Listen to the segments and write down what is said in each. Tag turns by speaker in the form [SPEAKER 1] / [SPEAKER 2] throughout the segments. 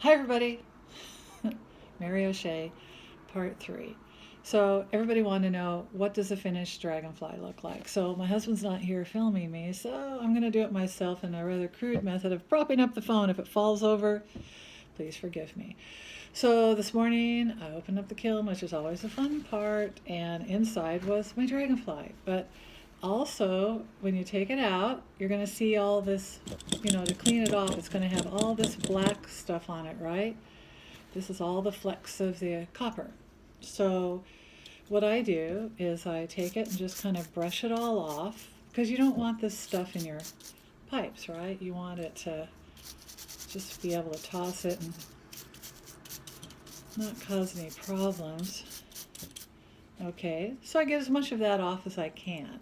[SPEAKER 1] Hi everybody, Mary O'Shea, part 3. So everybody wanted to know, what does a finished dragonfly look like? So my husband's not here filming me, so I'm going to do it myself in a rather crude method of propping up the phone. If it falls over, please forgive me. So this morning I opened up the kiln, which is always a fun part, and inside was my dragonfly. But also, when you take it out, you're going to see all this, to clean it off, it's going to have all this black stuff on it, right? This is all the flecks of the copper. So what I do is I take it and just kind of brush it all off, because you don't want this stuff in your pipes, right? You want it to just be able to toss it and not cause any problems. Okay, so I get as much of that off as I can.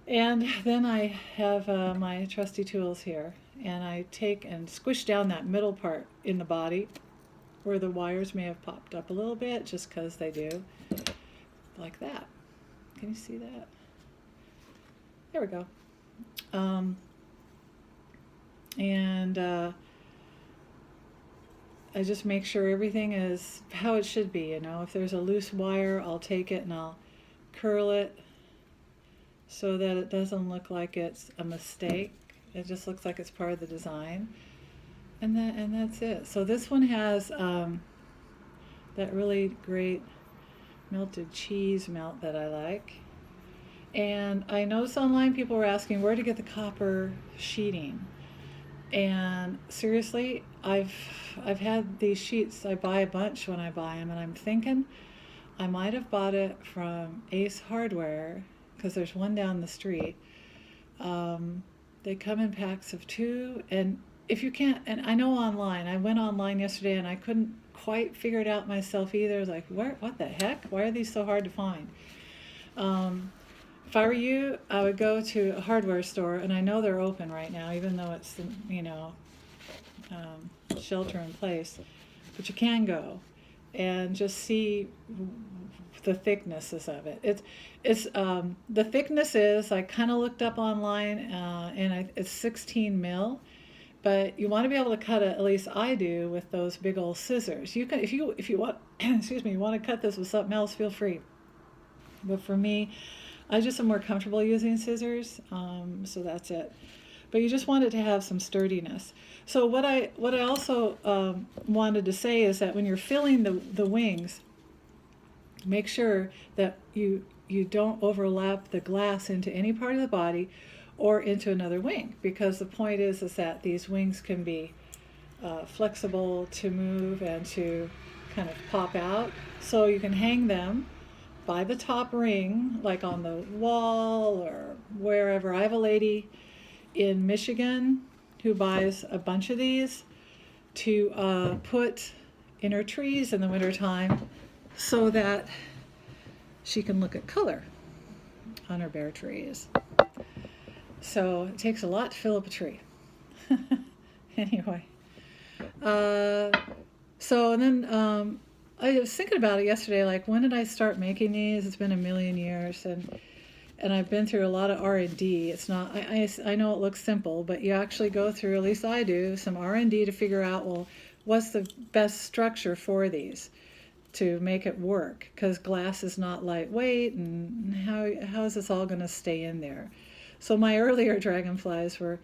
[SPEAKER 1] And then I have my trusty tools here, and I take and squish down that middle part in the body where the wires may have popped up a little bit, just because they do, like that. Can you see that? There we go. I just make sure everything is how it should be. If there's a loose wire, I'll take it and I'll curl it so that it doesn't look like it's a mistake. It just looks like it's part of the design. And that's it. So this one has that really great melted cheese melt that I like. And I noticed online people were asking where to get the copper sheeting. And seriously, I've had these sheets. I buy a bunch when I buy them, and I'm thinking I might have bought it from Ace Hardware, because there's one down the street. They come in packs of 2, and if you can't, and I know online, I went online yesterday and I couldn't quite figure it out myself either. I was like, what the heck? Why are these so hard to find? If I were you, I would go to a hardware store, and I know they're open right now, even though it's, shelter in place, but you can go and just see the thicknesses of it. It's the thickness is, I kind of looked up online, and it's 16 mil, but you want to be able to cut it, at least I do, with those big old scissors. You can, if you want, excuse me, you want to cut this with something else, feel free. But for me, I just am more comfortable using scissors, so that's it. But you just want it to have some sturdiness. So what I also wanted to say is that when you're filling the wings, make sure that you don't overlap the glass into any part of the body or into another wing, because the point is that these wings can be flexible to move and to kind of pop out. So you can hang them by the top ring, like on the wall or wherever. I have a lady in Michigan who buys a bunch of these to put in her trees in the wintertime, so that she can look at color on her bare trees. So it takes a lot to fill up a tree. Anyway, so and then I was thinking about it yesterday, like, when did I start making these? It's been a million years, and I've been through a lot of R&D. It's not, I know it looks simple, but you actually go through, at least I do, some R&D to figure out, well, what's the best structure for these to make it work? Because glass is not lightweight, and how is this all going to stay in there? So my earlier dragonflies were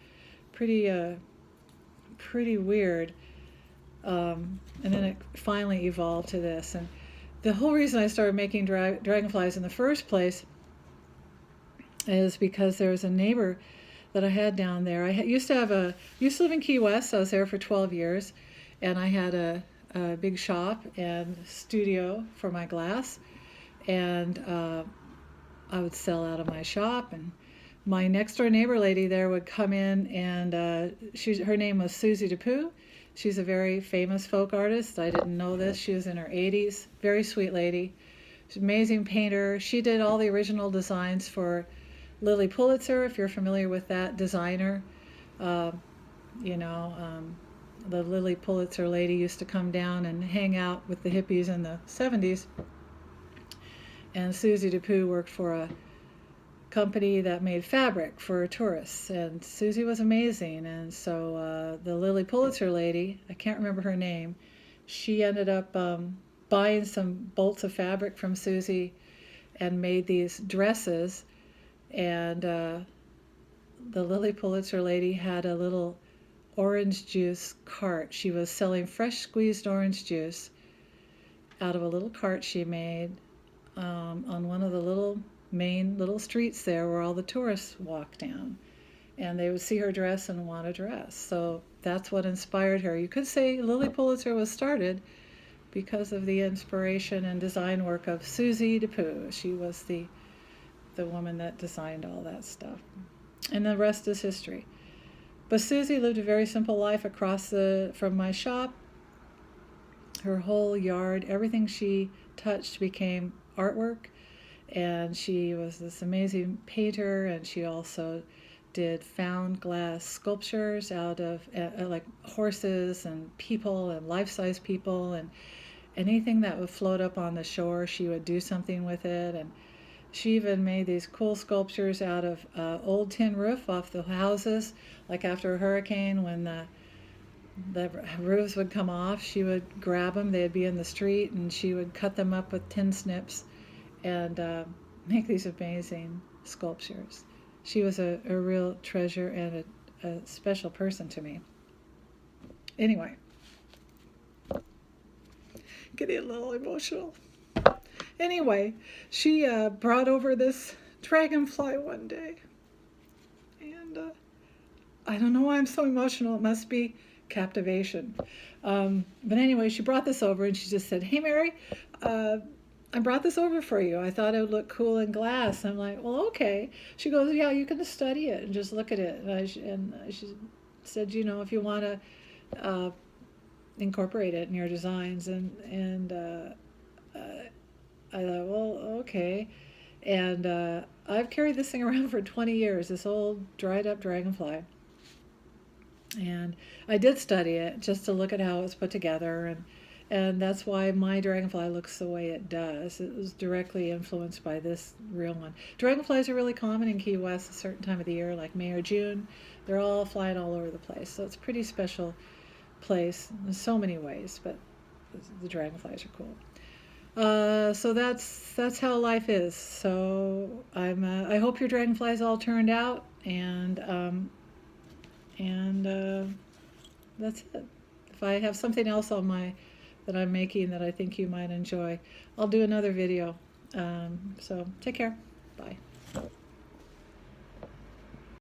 [SPEAKER 1] pretty weird. And then it finally evolved to this. And the whole reason I started making dragonflies in the first place is because there was a neighbor that I had down there. I used to live in Key West. I was there for 12 years, and I had a big shop and studio for my glass, and I would sell out of my shop. And my next door neighbor lady there would come in, and her name was Susie DePoo. She's a very famous folk artist. I didn't know this. She was in her 80s. Very sweet lady. She's an amazing painter. She did all the original designs for Lily Pulitzer, if you're familiar with that designer. The Lily Pulitzer lady used to come down and hang out with the hippies in the 70s. And Susie DePoo worked for a company that made fabric for tourists, and Susie was amazing. And so the Lily Pulitzer lady, I can't remember her name, she ended up buying some bolts of fabric from Susie and made these dresses. And the Lily Pulitzer lady had a little orange juice cart. She was selling fresh squeezed orange juice out of a little cart she made on one of the main little streets there where all the tourists walk down. And they would see her dress and want a dress. So that's what inspired her. You could say Lily Pulitzer was started because of the inspiration and design work of Susie DePoo. She was the woman that designed all that stuff. And the rest is history. But Susie lived a very simple life from my shop. Her whole yard, everything she touched became artwork. And she was this amazing painter, and she also did found glass sculptures out of like horses and people and life-size people, and anything that would float up on the shore, she would do something with it. And she even made these cool sculptures out of old tin roof off the houses, like after a hurricane when the roofs would come off, she would grab them. They'd be in the street, and she would cut them up with tin snips and make these amazing sculptures. She was a real treasure and a special person to me. Anyway, getting a little emotional. Anyway, she brought over this dragonfly one day. And I don't know why I'm so emotional. It must be captivation. But anyway, she brought this over, and she just said, "Hey, Mary, I brought this over for you. I thought it would look cool in glass." I'm like, "Well, okay." She goes, "Yeah, you can just study it and just look at it." And she said, if you want to incorporate it in your designs. And I thought, well, okay. And I've carried this thing around for 20 years, this old dried up dragonfly. And I did study it just to look at how it was put together, and that's why my dragonfly looks the way it does. It was directly influenced by this real one. Dragonflies are really common in Key West a certain time of the year, like May or June. They're all flying all over the place. So it's a pretty special place in so many ways, but the dragonflies are cool. So that's how life is. So I hope your dragonflies all turned out, and that's it. If I have something else that I'm making that I think you might enjoy, I'll do another video. So take care. Bye.